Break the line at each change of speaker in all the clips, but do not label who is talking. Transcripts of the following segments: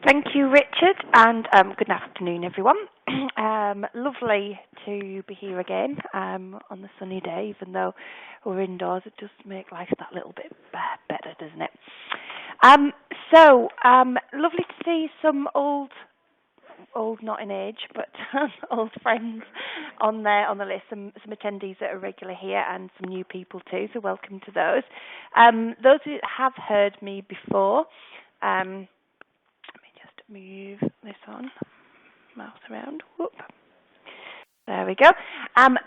Thank you, Richard, and good afternoon, everyone. Lovely to be here again on the sunny day, even though we're indoors. It does make life that little bit better, doesn't it? Lovely to see some old not in age, but old friends on the list. Some attendees that are regular here, and some new people too. So welcome to those. Those who have heard me before. Let me just move this on, mouse around. Whoop. There we go.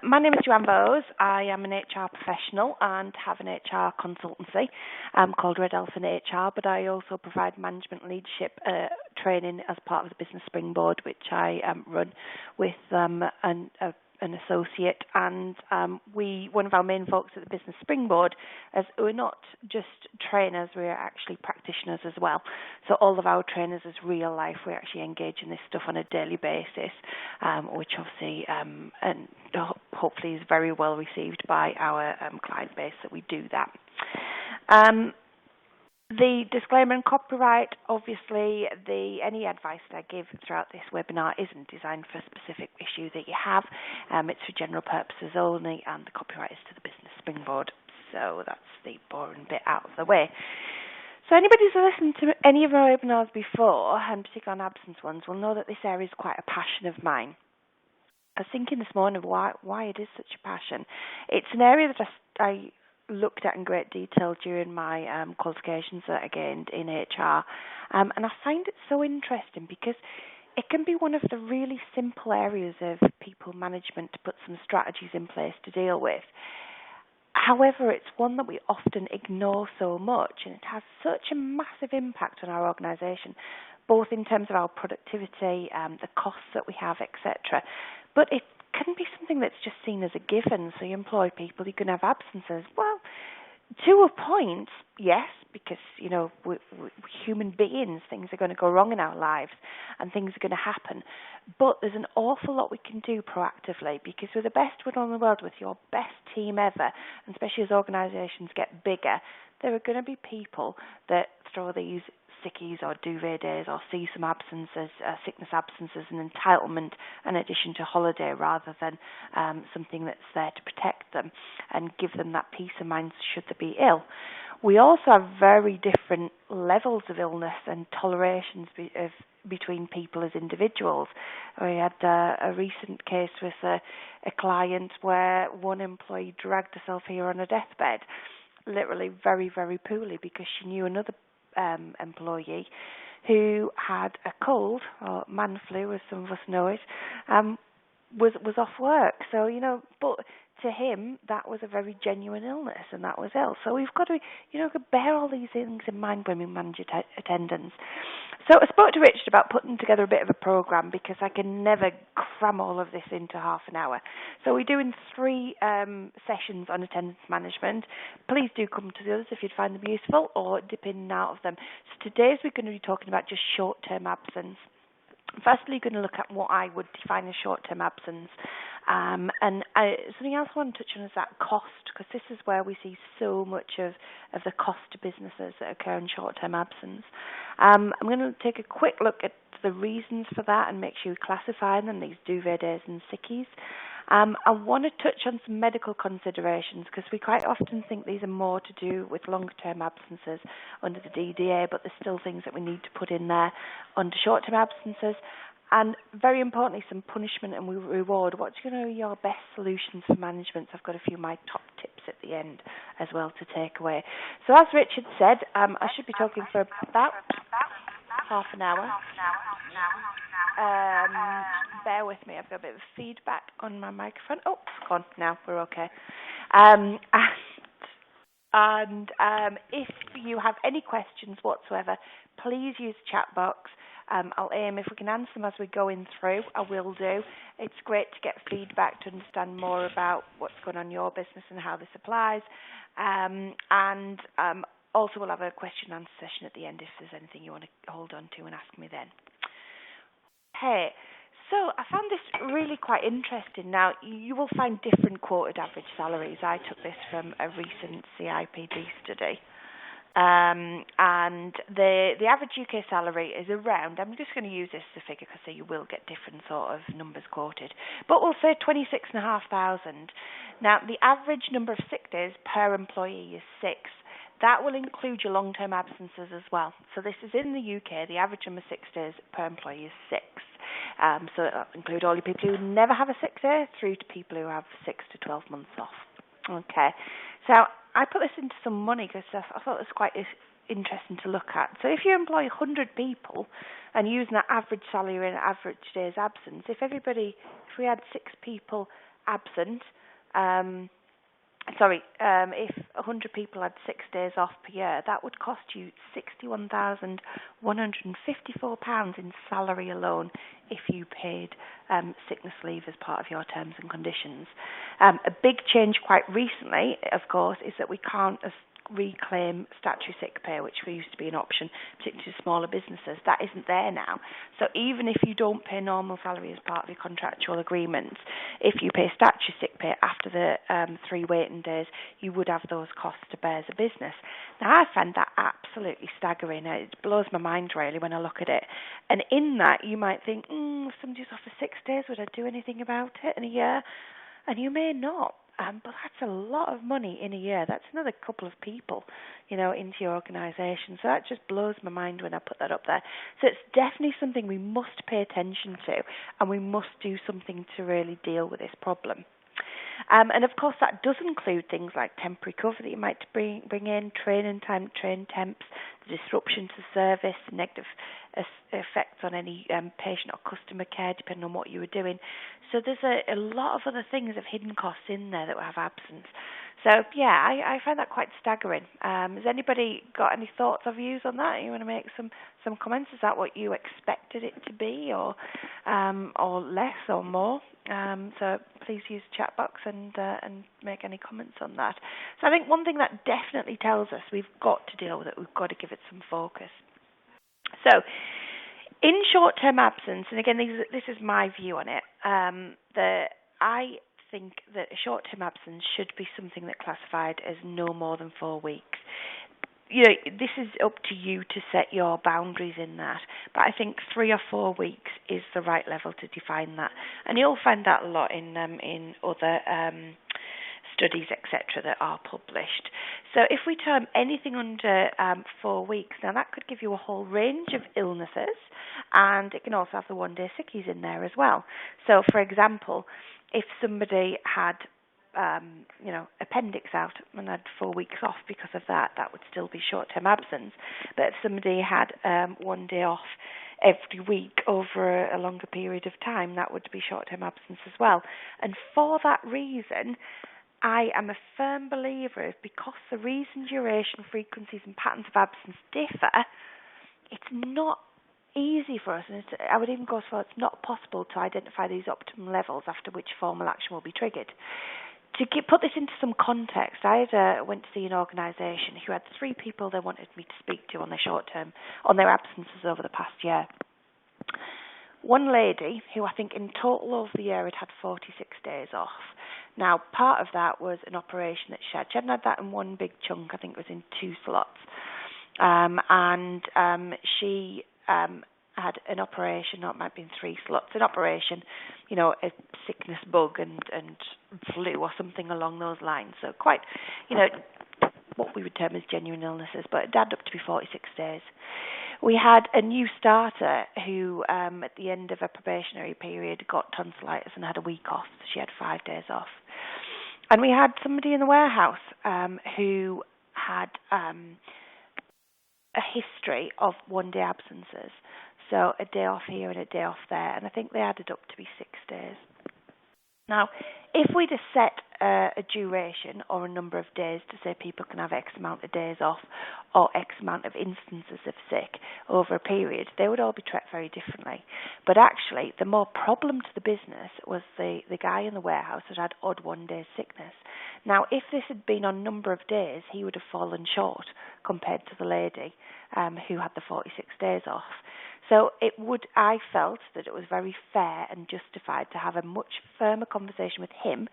My name is Joanne Bowes. I am an HR professional and have an HR consultancy called Red Elephant HR, but I also provide management leadership training as part of the Business Springboard, which I run with an associate, and one of our main focus at the Business Springboard is we're not just trainers, we're actually practitioners as well. So all of our trainers is real life. We actually engage in this stuff on a daily basis, which obviously and hopefully is very well received by our client base that we do that. The disclaimer and copyright, obviously, any advice that I give throughout this webinar isn't designed for a specific issue that you have. It's for general purposes only, and the copyright is to the Business Springboard. So that's the boring bit out of the way. So anybody who's listened to any of our webinars before, and particularly on absence ones, will know that this area is quite a passion of mine. I was thinking this morning of why it is such a passion. It's an area that I looked at in great detail during my qualifications that I gained in HR, and I find it so interesting because it can be one of the really simple areas of people management to put some strategies in place to deal with. However, it's one that we often ignore so much, and it has such a massive impact on our organisation, both in terms of our productivity, the costs that we have, etc. But it can be something that's just seen as a given. So you employ people, you can have absences. Well, to a point, yes, because, we're human beings, things are going to go wrong in our lives and things are going to happen. But there's an awful lot we can do proactively, because we're the best one in the world with your best team ever, and especially as organisations get bigger, there are going to be people that throw these Sickies or Duvet days or see some absences, sickness absences, and entitlement in addition to holiday, rather than something that's there to protect them and give them that peace of mind should they be ill. We also have very different levels of illness and tolerations between people as individuals. We had a recent case with a client where one employee dragged herself here on a deathbed, literally very, very poorly, because she knew another employee who had a cold, or man flu as some of us know it, was off work. So, but to him, that was a very genuine illness, and that was ill. So we've got to, bear all these things in mind when we manage attendance. So I spoke to Richard about putting together a bit of a programme, because I can never cram all of this into half an hour. So we're doing 3 sessions on attendance management. Please do come to the others if you'd find them useful, or dip in and out of them. So today's we're going to be talking about just short-term absence. Firstly, going to look at what I would define as short-term absence. Something else I want to touch on is that cost, because this is where we see so much of the cost to businesses that occur in short-term absence. I'm going to take a quick look at the reasons for that and make sure we classify them, these Duvet days and Sickies. I want to touch on some medical considerations, because we quite often think these are more to do with longer-term absences under the DDA, but there's still things that we need to put in there under short-term absences. And very importantly, some punishment and reward. What's going to be your best solutions for management? So I've got a few of my top tips at the end as well to take away. So as Richard said, I should be talking for about half an hour. Bear with me, I've got a bit of feedback on my microphone. Oh, it's gone now, we're okay. If you have any questions whatsoever, please use the chat box. I'll aim, if we can answer them as we're going through, I will do. It's great to get feedback to understand more about what's going on in your business and how this applies. Also we'll have a question and answer session at the end if there's anything you want to hold on to and ask me then. Hey, so I found this really quite interesting. Now, you will find different quoted average salaries. I took this from a recent CIPD study. And the average UK salary is around, I'm just going to use this as a figure because so you will get different sort of numbers quoted, but we'll say 26,500. Now, the average number of sick days per employee is 6. That will include your long-term absences as well. So this is in the UK, the average number of sick days per employee is 6. So it'll include all your people who never have a sick day through to people who have 6 to 12 months off. Okay, so I put this into some money because I thought it was quite interesting to look at. So if you employ 100 people and using that average salary and average days absence, if we had 6 people absent, if 100 people had 6 days off per year, that would cost you £61,154 in salary alone if you paid sickness leave as part of your terms and conditions. A big change quite recently, of course, is that we can't reclaim statutory sick pay, which used to be an option, particularly to smaller businesses. That isn't there now. So even if you don't pay normal salary as part of your contractual agreements, if you pay statutory sick pay after the 3 waiting days, you would have those costs to bear as a business. Now, I find that absolutely staggering. It blows my mind, really, when I look at it. And in that, you might think, if somebody's off for 6 days, would I do anything about it in a year? And you may not. But that's a lot of money in a year. That's another couple of people, into your organisation. So that just blows my mind when I put that up there. So it's definitely something we must pay attention to, and we must do something to really deal with this problem. And of course, that does include things like temporary cover that you might bring in, training time, train temps, the disruption to service, the negative effects on any patient or customer care, depending on what you were doing. So there's a lot of other things of hidden costs in there that will have absence. So, yeah, I find that quite staggering. Has anybody got any thoughts or views on that? You want to make some comments? Is that what you expected it to be, or less or more? So please use the chat box and make any comments on that. So I think one thing that definitely tells us we've got to deal with it, we've got to give it some focus. So in short-term absence, and again, this is my view on it, I think that a short-term absence should be something that's classified as no more than 4 weeks. This is up to you to set your boundaries in that, but I think 3 or 4 weeks is the right level to define that, and you'll find that a lot in other studies, etc., that are published. So if we term anything under 4 weeks, now that could give you a whole range of illnesses, and it can also have the one-day sickies in there as well. So, for example, if somebody had appendix out and had 4 weeks off because of that, that would still be short-term absence. But if somebody had 1 day off every week over a longer period of time, that would be short-term absence as well. And for that reason, I am a firm believer because the reason, duration, frequencies and patterns of absence differ, it's not easy for us, and I would even go so far, it's not possible to identify these optimum levels after which formal action will be triggered. To put this into some context, I went to see an organisation who had 3 people they wanted me to speak to on their absences over the past year. One lady who I think in total over the year had 46 days off. Now, part of that was an operation that she had. She hadn't had that in one big chunk, I think it was in 2 slots. She had an operation, or it might have been 3 slots, an operation, a sickness bug and flu or something along those lines. So quite, what we would term as genuine illnesses, but it added up to be 46 days. We had a new starter who, at the end of a probationary period, got tonsillitis and had a week off. So she had 5 days off. And we had somebody in the warehouse who had a history of 1 day absences. So a day off here and a day off there. And I think they added up to be 6 days. Now, if we just set a duration or a number of days to say people can have X amount of days off or X amount of instances of sick over a period, they would all be treated very differently. But actually, the more problem to the business was the guy in the warehouse that had odd 1 day sickness. Now, if this had been on number of days, he would have fallen short compared to the lady who had the 46 days off. So I felt that it was very fair and justified to have a much firmer conversation with him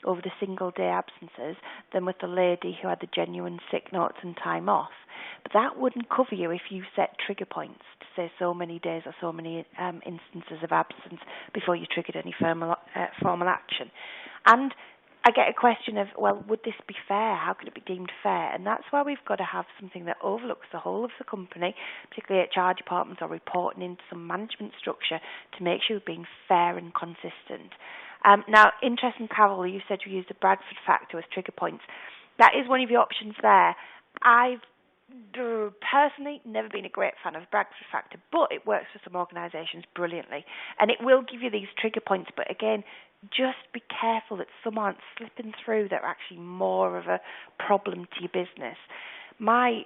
over the single day absences than with the lady who had the genuine sick notes and time off. But that wouldn't cover you if you set trigger points to say so many days or so many instances of absence before you triggered any formal action. And I get a question of, well, would this be fair? How could it be deemed fair? And that's why we've got to have something that overlooks the whole of the company, particularly HR departments, or reporting into some management structure to make sure we're being fair and consistent. Now, interesting, Carol, you said you used the Bradford factor as trigger points. That is one of your options there. I've personally never been a great fan of Bradford factor, but it works for some organisations brilliantly, and it will give you these trigger points. But again, just be careful that some aren't slipping through that are actually more of a problem to your business. My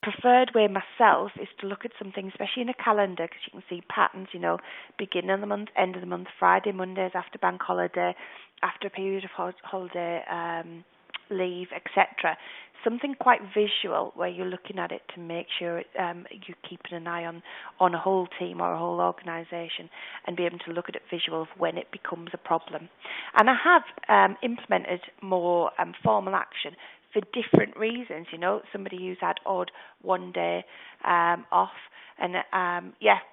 preferred way myself is to look at something, especially in a calendar, because you can see patterns, beginning of the month, end of the month, Friday, Mondays, after bank holiday, after a period of holiday leave, etc. Something quite visual where you're looking at it to make sure you're keeping an eye on a whole team or a whole organisation and be able to look at it visual of when it becomes a problem. And I have implemented more formal action for different reasons. Somebody who's had odd one day off, and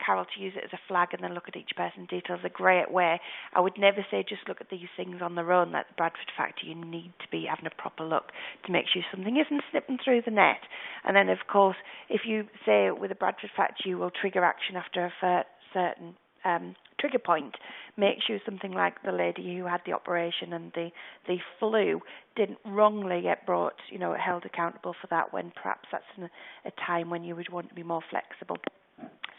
Carol, to use it as a flag and then look at each person's details is a great way. I would never say just look at these things on their own, like the Bradford factor. You need to be having a proper look to make sure something isn't slipping through the net. And then, of course, if you say with a Bradford factor you will trigger action after a certain trigger point, make sure something like the lady who had the operation and the flu didn't wrongly get brought, held accountable for that, when perhaps that's a time when you would want to be more flexible.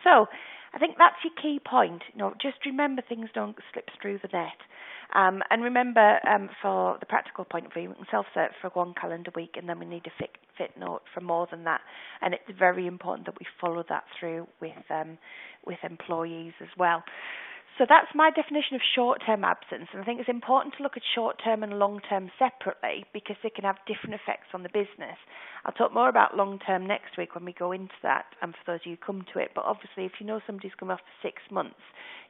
So I think that's your key point. Just remember things don't slip through the net. And remember, for the practical point of view, we can self-cert for one calendar week, and then we need a fit note for more than that. And it's very important that we follow that through with employees as well. So that's my definition of short-term absence, and I think it's important to look at short-term and long-term separately because they can have different effects on the business. I'll talk more about long-term next week when we go into that, and for those of you who come to it. But obviously, if you know somebody's come off for 6 months,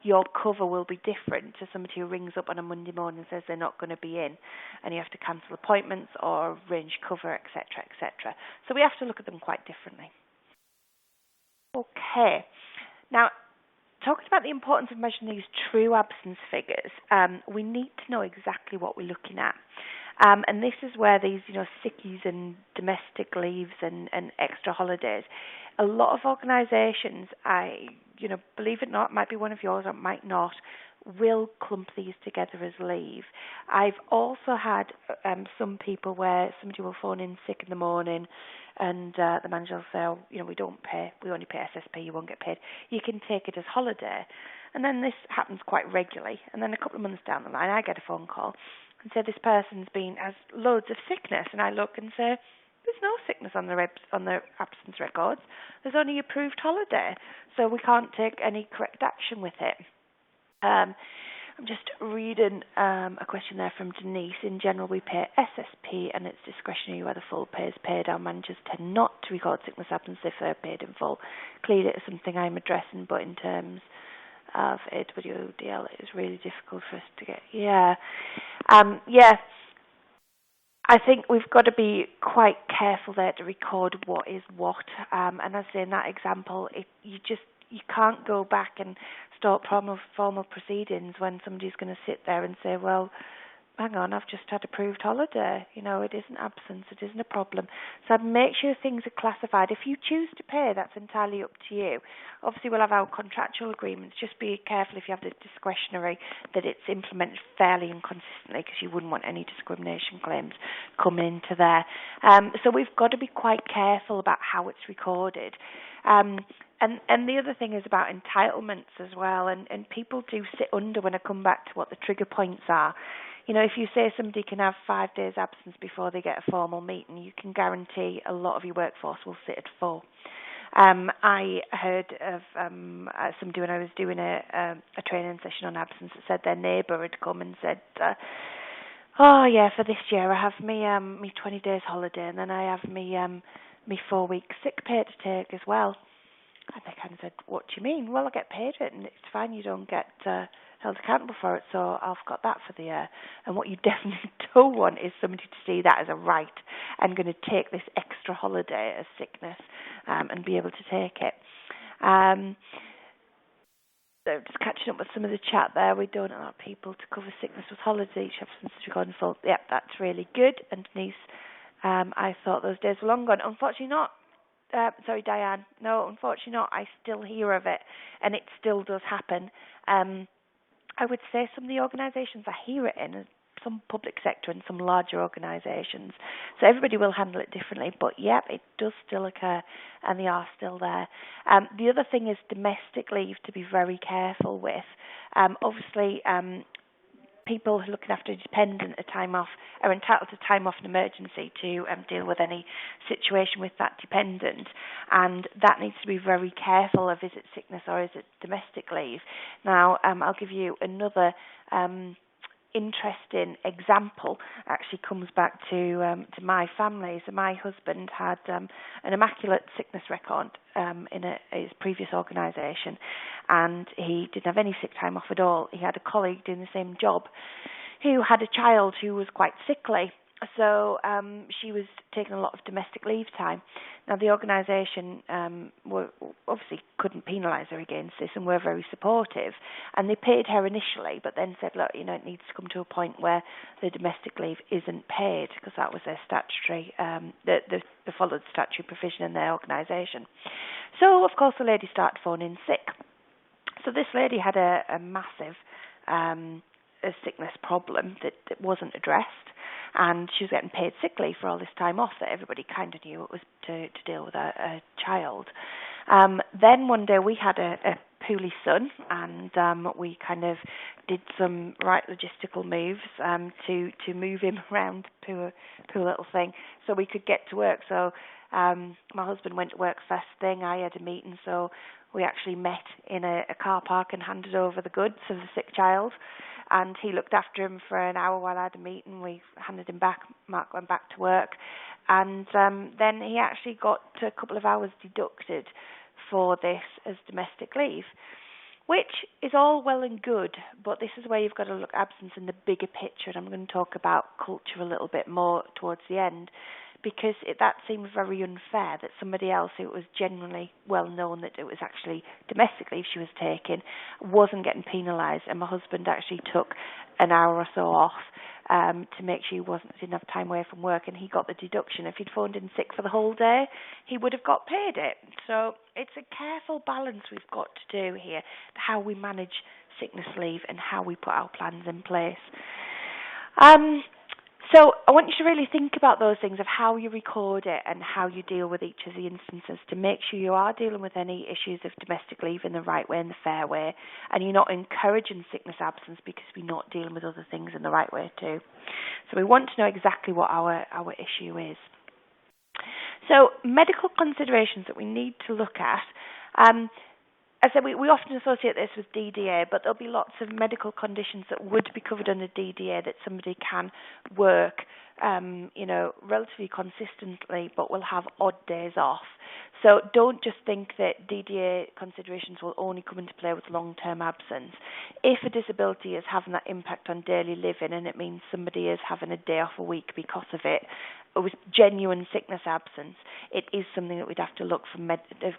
your cover will be different to somebody who rings up on a Monday morning and says they're not going to be in, and you have to cancel appointments or arrange cover, etc., etc. So we have to look at them quite differently. Okay. Now, talking about the importance of measuring these true absence figures, we need to know exactly what we're looking at. And this is where these, sickies and domestic leaves and extra holidays, a lot of organisations, believe it or not, it might be one of yours or it might not, will clump these together as leave. I've also had some people where somebody will phone in sick in the morning and the manager will say, we don't pay, we only pay SSP, you won't get paid. You can take it as holiday. And then this happens quite regularly. And then a couple of months down the line, I get a phone call and say this person's has loads of sickness. And I look and say, there's no sickness on the absence records. There's only approved holiday. So we can't take any correct action with it. I'm just reading a question there from Denise. In general, we pay SSP and it's discretionary whether full pay is paid. Our managers tend not to record sickness absence if they're paid in full. Clearly, it's something I'm addressing, but in terms of AWDL, it is really difficult for us to get. I think we've got to be quite careful there to record what is what. And as I say in that example, you can't go back and start formal proceedings when somebody's going to sit there and say, well, hang on, I've just had approved holiday. It isn't absence, it isn't a problem. So I'd make sure things are classified. If you choose to pay, that's entirely up to you. Obviously, we'll have our contractual agreements. Just be careful if you have the discretionary that it's implemented fairly and consistently, because you wouldn't want any discrimination claims coming into there. So we've got to be quite careful about how it's recorded. And the other thing is about entitlements as well, and people do sit under when I come back to what the trigger points are. If you say somebody can have 5 days absence before they get a formal meeting, you can guarantee a lot of your workforce will sit at 4. I heard of somebody when I was doing a training session on absence that said their neighbour had come and said, for this year I have me 20 days holiday and then I have me 4 weeks sick pay to take as well. I'm like, kind of said, what do you mean? Well, I get paid it, and it's fine. You don't get held accountable for it, so I've got that for the year. And what you definitely don't want is somebody to see that as a right and going to take this extra holiday as sickness and be able to take it. So just catching up with some of the chat there. We don't allow people to cover sickness with holidays. Each absence is recorded in full. Yep, that's really good. And Denise, I thought those days were long gone. Unfortunately not. Sorry, Diane. No, unfortunately not. I still hear of it, and it still does happen. I would say some of the organisations I hear it in, some public sector and some larger organisations. So everybody will handle it differently, but yep, it does still occur, and they are still there. The other thing is domestic leave to be very careful with. Obviously, people who are looking after a dependent are entitled to time off in emergency to deal with any situation with that dependent, and that needs to be very careful of is it sickness or is it domestic leave. Now, I'll give you another interesting example. Actually comes back to my family. So my husband had an immaculate sickness record in his previous organisation, and he didn't have any sick time off at all. He had a colleague doing the same job who had a child who was quite sickly. So she was taking a lot of domestic leave time. Now, the organisation obviously couldn't penalise her against this and were very supportive. And they paid her initially, but then said, look, it needs to come to a point where the domestic leave isn't paid, because that was their statutory, they followed statutory provision in their organisation. So, of course, the lady started phoning sick. So this lady had a massive a sickness problem that wasn't addressed, and she was getting paid sick leave for all this time off that everybody kind of knew it was to deal with a child. Then one day we had a poorly son, and we kind of did some right logistical moves to move him around, poor little thing, so we could get to work. So my husband went to work first thing. I had a meeting, so we actually met in a car park and handed over the goods of the sick child. And he looked after him for an hour while I had a meeting. We handed him back. Mark went back to work. And then he actually got a couple of hours deducted for this as domestic leave, which is all well and good, but this is where you've got to look at absence in the bigger picture. And I'm going to talk about culture a little bit more towards the end, because that seemed very unfair that somebody else who was genuinely well known that it was actually domestic leave she was taking wasn't getting penalised, and my husband actually took an hour or so off to make sure he didn't have time away from work, and he got the deduction. If he'd phoned in sick for the whole day, he would have got paid it. So it's a careful balance we've got to do here, how we manage sickness leave and how we put our plans in place. So I want you to really think about those things of how you record it and how you deal with each of the instances to make sure you are dealing with any issues of domestic leave in the right way and the fair way, and you're not encouraging sickness absence because we're not dealing with other things in the right way too. So we want to know exactly what our issue is. So medical considerations that we need to look at. As I said, we often associate this with DDA, but there'll be lots of medical conditions that would be covered under DDA that somebody can work, relatively consistently, but will have odd days off. So don't just think that DDA considerations will only come into play with long-term absence. If a disability is having that impact on daily living, and it means somebody is having a day off a week because of it, with genuine sickness absence, it is something that we'd have to look for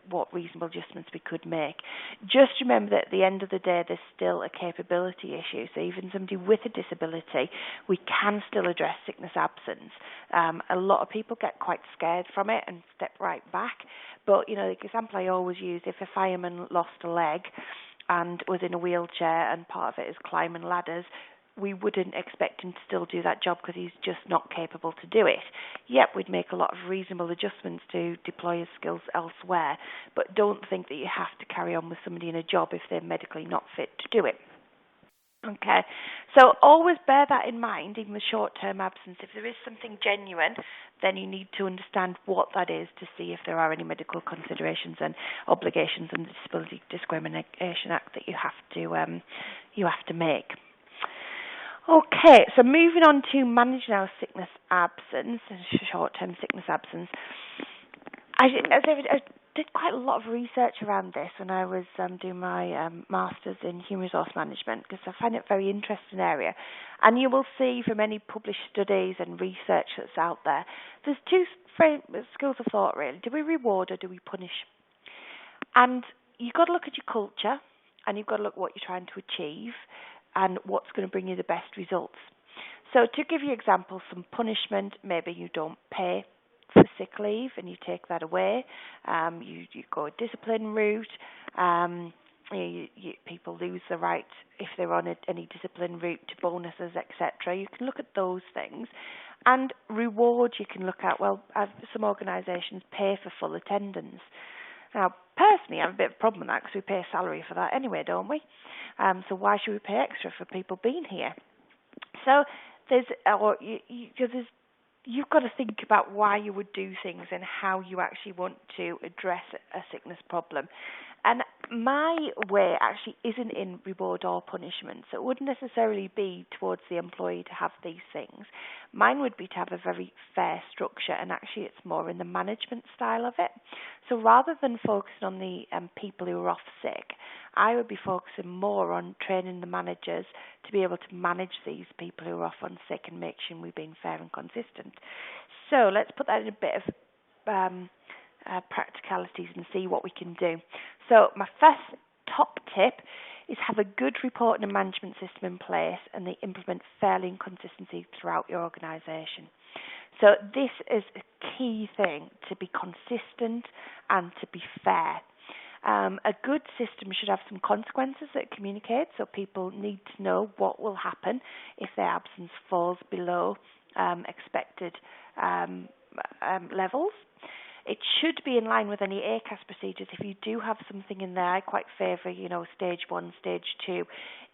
what reasonable adjustments we could make. Just remember that at the end of the day, there's still a capability issue. So even somebody with a disability, we can still address sickness absence. A lot of people get quite scared from it and step right back. But, the example I always use, if a fireman lost a leg and was in a wheelchair and part of it is climbing ladders, we wouldn't expect him to still do that job because he's just not capable to do it. Yet we'd make a lot of reasonable adjustments to deploy his skills elsewhere, but don't think that you have to carry on with somebody in a job if they're medically not fit to do it. Okay, so always bear that in mind, even with short-term absence. If there is something genuine, then you need to understand what that is to see if there are any medical considerations and obligations under the Disability Discrimination Act that you have to make. Okay, so moving on to managing our sickness absence, short-term sickness absence. As did quite a lot of research around this when I was doing my Masters in Human Resource Management, because I find it a very interesting area. And you will see from any published studies and research that's out there, there's two schools of thought, really. Do we reward or do we punish? And you've got to look at your culture, and you've got to look at what you're trying to achieve and what's going to bring you the best results. So to give you examples, some punishment, maybe you don't pay for sick leave and you take that away. You go a discipline route. People lose the right, if they're on any discipline route, to bonuses, etc. You can look at those things. And reward, you can look at, well, some organisations pay for full attendance. Now, personally, I have a bit of a problem with that because we pay a salary for that anyway, don't we? So why should we pay extra for people being here? So you've got to think about why you would do things and how you actually want to address a sickness problem. And my way actually isn't in reward or punishment. So it wouldn't necessarily be towards the employee to have these things. Mine would be to have a very fair structure, and actually it's more in the management style of it. So rather than focusing on the people who are off sick, I would be focusing more on training the managers to be able to manage these people who are off on sick and make sure we're being fair and consistent. So let's put that in a bit of practicalities and see what we can do. So my first top tip is have a good reporting and management system in place, and they implement fairly and consistency throughout your organisation. So this is a key thing, to be consistent and to be fair. A good system should have some consequences that it communicates, so people need to know what will happen if their absence falls below expected levels. It should be in line with any ACAS procedures. If you do have something in there, I quite favour, stage 1, stage 2.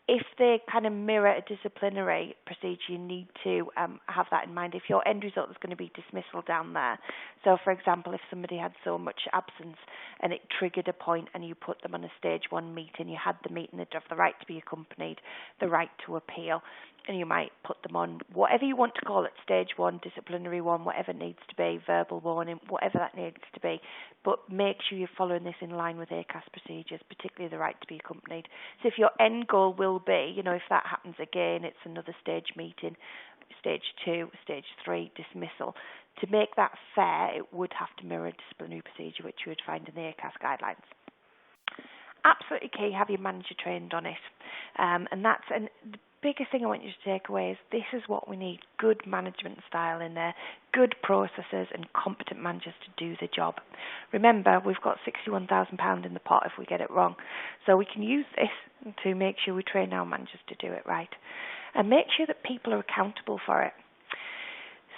If they kind of mirror a disciplinary procedure, you need to have that in mind. If your end result is going to be dismissal down there. So, for example, if somebody had so much absence and it triggered a point and you put them on a stage 1 meeting, you had the meeting, they'd have the right to be accompanied, the right to appeal, and you might put them on whatever you want to call it, stage 1, disciplinary 1, whatever it needs to be, verbal warning, whatever that needs to be. But make sure you're following this in line with ACAS procedures, particularly the right to be accompanied. So if your end goal will be, if that happens again, it's another stage meeting, stage 2, stage 3, dismissal. To make that fair, it would have to mirror a disciplinary procedure, which you would find in the ACAS guidelines. Absolutely key, have your manager trained on it. And the biggest thing I want you to take away is this is what we need: good management style in there, good processes and competent managers to do the job. Remember, we've got £61,000 in the pot if we get it wrong. So we can use this to make sure we train our managers to do it right. And make sure that people are accountable for it.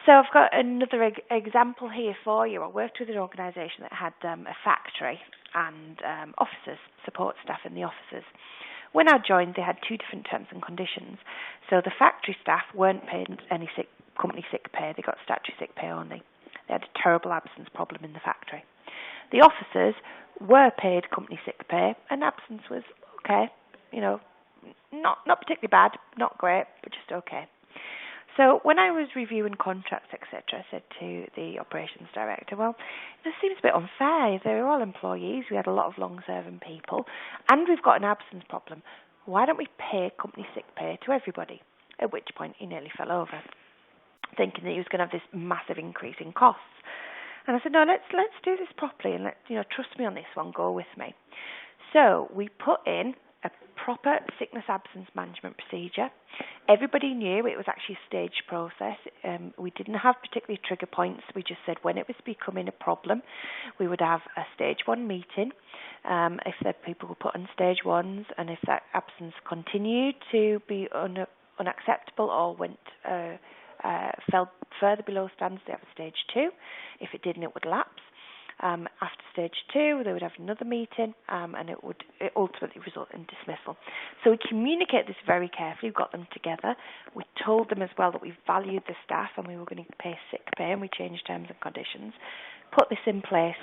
So I've got another example here for you. I worked with an organisation that had a factory and officers, support staff in the offices. When I joined, they had 2 different terms and conditions. So the factory staff weren't paid any company sick pay. They got statutory sick pay only. They had a terrible absence problem in the factory. The officers were paid company sick pay, and absence was okay. Not particularly bad, not great, but just okay. So when I was reviewing contracts, etc., I said to the operations director, well, this seems a bit unfair. They're all employees. We had a lot of long-serving people, and we've got an absence problem. Why don't we pay company sick pay to everybody? At which point he nearly fell over, thinking that he was going to have this massive increase in costs. And I said, no, let's do this properly, and trust me on this one. Go with me. So we put in a proper sickness absence management procedure. Everybody knew it was actually a staged process. We didn't have particularly trigger points. We just said when it was becoming a problem, we would have a stage 1 meeting. If the people were put on stage 1s, and if that absence continued to be unacceptable or fell further below standards, they have a stage 2. If it didn't, it would lapse. After stage 2, they would have another meeting, and it would ultimately result in dismissal. So we communicate this very carefully. We got them together. We told them as well that we valued the staff and we were going to pay sick pay, and we changed terms and conditions. Put this in place.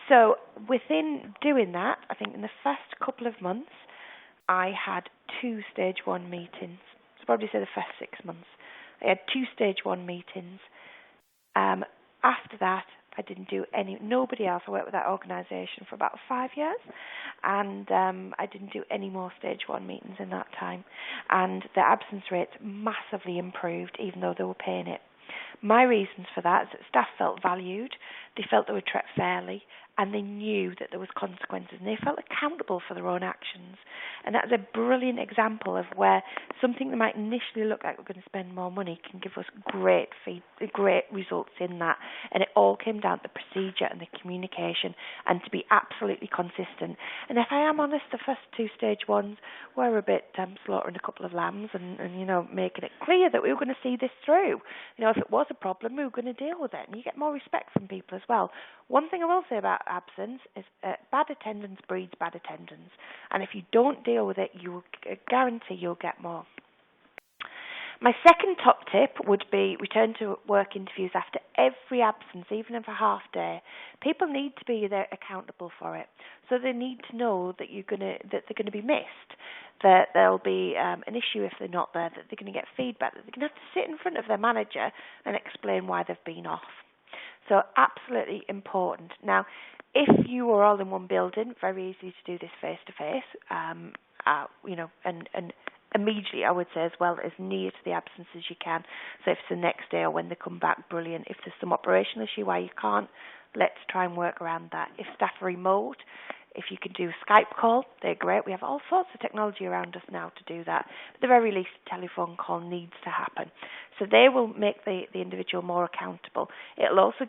So within doing that, I think in the first couple of months, I had 2 stage 1 meetings. So probably say the first 6 months. I had 2 stage 1 meetings. After that, I didn't do nobody else. I worked with that organisation for about 5 years, and I didn't do any more stage 1 meetings in that time. And the absence rates massively improved, even though they were paying it. My reasons for that is that staff felt valued, they felt they were treated fairly, and they knew that there was consequences, and they felt accountable for their own actions. And that's a brilliant example of where something that might initially look like we're going to spend more money can give us great results in that. And it all came down to the procedure and the communication, and to be absolutely consistent. And if I am honest, the first 2 stage 1s were a bit slaughtering a couple of lambs and making it clear that we were going to see this through. If it was a problem, we were going to deal with it. And you get more respect from people as well. One thing I will say about absence is bad attendance breeds bad attendance. And if you don't deal with it, you will guarantee you'll get more. My second top tip would be return to work interviews after every absence, even if a half day. People need to be there accountable for it. So they need to know that that they're going to be missed, that there'll be an issue if they're not there, that they're going to get feedback, that they're going to have to sit in front of their manager and explain why they've been off. So absolutely important. Now, if you are all in one building, very easy to do this face to face, and immediately, I would say, as well, as near to the absence as you can. So if it's the next day or when they come back, brilliant. If there's some operational issue why you can't, let's try and work around that. If staff are remote, if you can do a Skype call, they're great. We have all sorts of technology around us now to do that. At the very least, a telephone call needs to happen. So they will make the individual more accountable. It'll also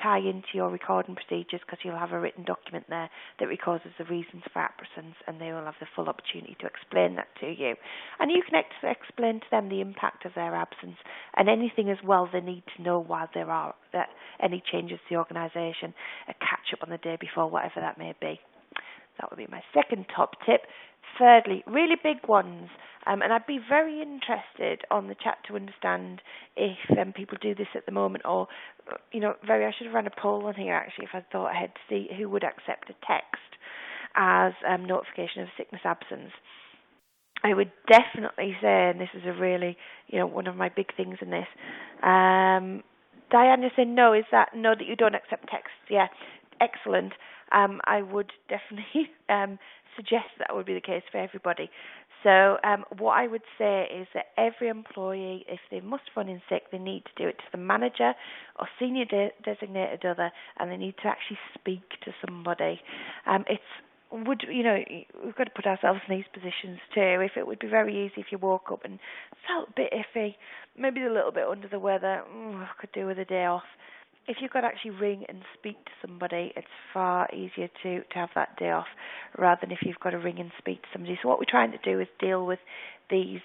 tie into your recording procedures, because you'll have a written document there that records the reasons for absence, and they will have the full opportunity to explain that to you. And you can explain to them the impact of their absence and anything as well they need to know while there are any changes to the organisation, a catch-up on the day before, whatever that may be. That would be my second top tip. Thirdly, really big ones, and I'd be very interested on the chat to understand if people do this at the moment, or, I should have run a poll on here actually if I thought ahead to see who would accept a text as notification of sickness absence. I would definitely say, and this is a really, one of my big things in this, Diana said no, is that no, that you don't accept texts? Yeah, excellent. I would definitely suggest that would be the case for everybody. So what I would say is that every employee, if they must phone in sick, they need to do it to the manager or senior designated other, and they need to actually speak to somebody. We've got to put ourselves in these positions too. If it would be very easy if you woke up and felt a bit iffy, maybe a little bit under the weather, I could do with a day off. If you've got to actually ring and speak to somebody, it's far easier to have that day off rather than if you've got to ring and speak to somebody. So what we're trying to do is deal with these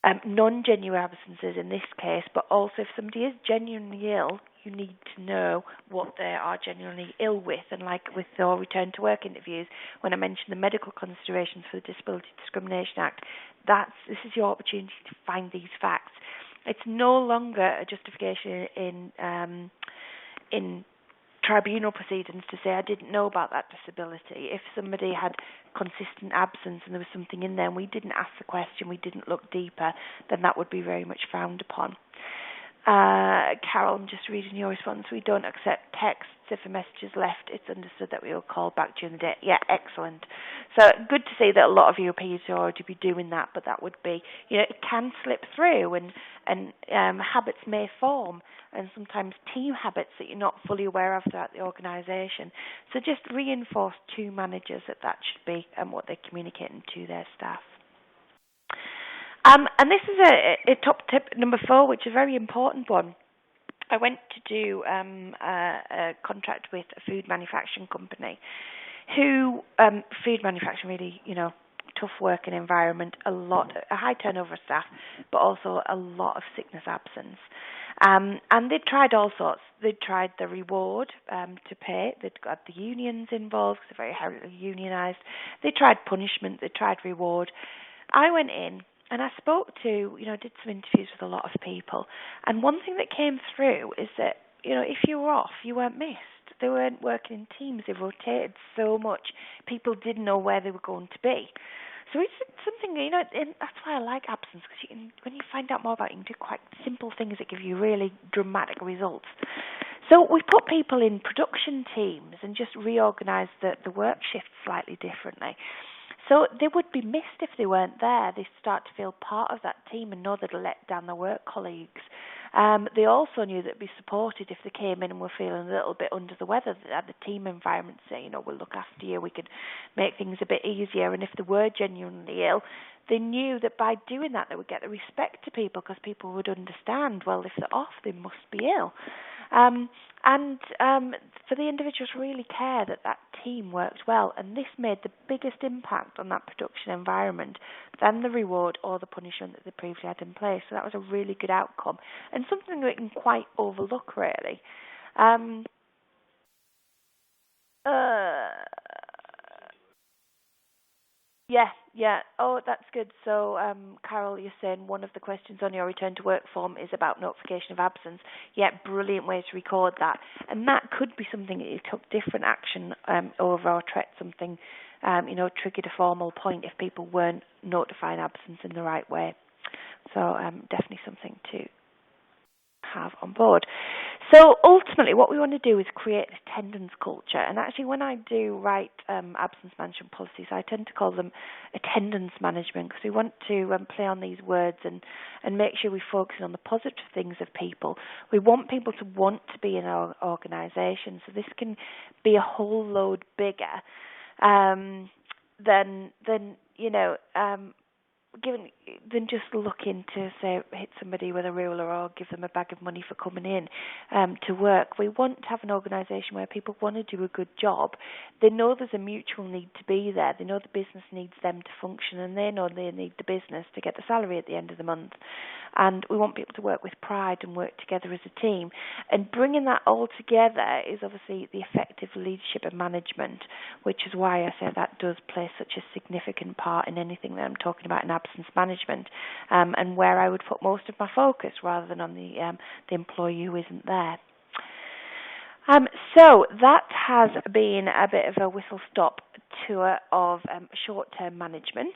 non-genuine absences in this case, but also if somebody is genuinely ill, you need to know what they are genuinely ill with. And like with our return to work interviews, when I mentioned the medical considerations for the Disability Discrimination Act, this is your opportunity to find these facts. It's no longer a justification in tribunal proceedings to say I didn't know about that disability. If somebody had consistent absence and there was something in there and we didn't ask the question, we didn't look deeper, then that would be very much frowned upon. Carol, I'm just reading your response. We don't accept texts. If a message is left, it's understood that we will call back during the day. Yeah, excellent. So good to see that a lot of Europeans are already be doing that, but that would be, it can slip through and habits may form, and sometimes team habits that you're not fully aware of throughout the organisation. So just reinforce to managers that should be what they're communicating to their staff. And this is a top tip number 4, which is a very important one. I went to do a contract with a food manufacturing company who, food manufacturing really, tough working environment, a high turnover of staff, but also a lot of sickness absence. And they tried all sorts. They tried the reward to pay. They'd got the unions involved because they're very heavily unionised. They tried punishment. They tried reward. I went in and I spoke to, did some interviews with a lot of people. And one thing that came through is that, if you were off, you weren't missed. They weren't working in teams. They rotated so much. People didn't know where they were going to be. So it's something, and that's why I like absence, because when you find out more about it, you can do quite simple things that give you really dramatic results. So we put people in production teams and just reorganised the work shift slightly differently. So they would be missed if they weren't there. They start to feel part of that team and know they'd let down their work colleagues. They also knew that they'd be supported if they came in and were feeling a little bit under the weather. That the team environment say, we'll look after you, we could make things a bit easier. And if they were genuinely ill, they knew that by doing that they would get the respect to people, because people would understand, well, if they're off, they must be ill. For the individuals to really care that that team worked well, and this made the biggest impact on that production environment than the reward or the punishment that they previously had in place. So that was a really good outcome, and something that we can quite overlook, really. Yeah. Oh, that's good. So, Carol, you're saying one of the questions on your return to work form is about notification of absence. Yeah, brilliant way to record that. And that could be something that you took different action over, or tracked something, triggered a formal point if people weren't notifying absence in the right way. So, definitely something to have on board. So ultimately what we want to do is create an attendance culture, and actually when I do write absence management policies, I tend to call them attendance management, because we want to play on these words and make sure we focus on the positive things of people. We want people to want to be in our organisation, so this can be a whole load bigger than than just looking to, say, hit somebody with a ruler or give them a bag of money for coming in to work. We want to have an organisation where people want to do a good job. They know there's a mutual need to be there. They know the business needs them to function, and they know they need the business to get the salary at the end of the month. And we want people to work with pride and work together as a team. And bringing that all together is obviously the effective leadership and management, which is why I say that does play such a significant part in anything that I'm talking about in absence management, and where I would put most of my focus rather than on the employee who isn't there. So that has been a bit of a whistle-stop tour of short-term management.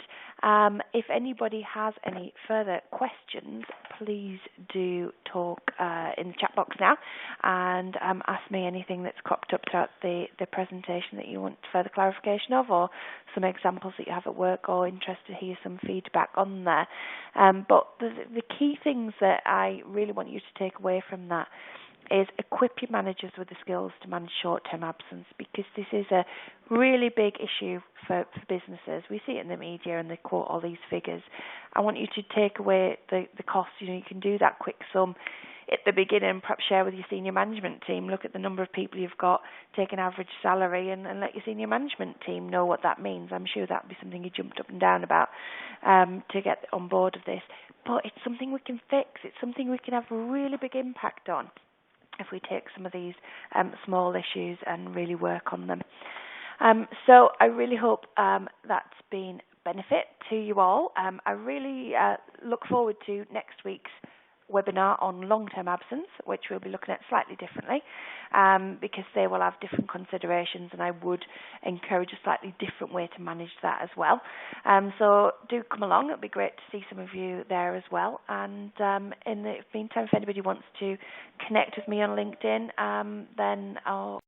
If anybody has any further questions, please do talk in the chat box now and ask me anything that's cropped up throughout the presentation that you want further clarification of, or some examples that you have at work, or interested to hear some feedback on there. But the key things that I really want you to take away from that is equip your managers with the skills to manage short-term absence, because this is a really big issue for businesses. We see it in the media and they quote all these figures. I want you to take away the costs. You can do that quick sum at the beginning and perhaps share with your senior management team. Look at the number of people you've got, take an average salary, and let your senior management team know what that means. I'm sure that would be something you jumped up and down about to get on board of this. But it's something we can fix. It's something we can have a really big impact on if we take some of these small issues and really work on them. So I really hope that's been a benefit to you all. I really look forward to next week's webinar on long-term absence, which we'll be looking at slightly differently, because they will have different considerations, and I would encourage a slightly different way to manage that as well. So do come along. It'll be great to see some of you there as well. And in the meantime, if anybody wants to connect with me on LinkedIn, then I'll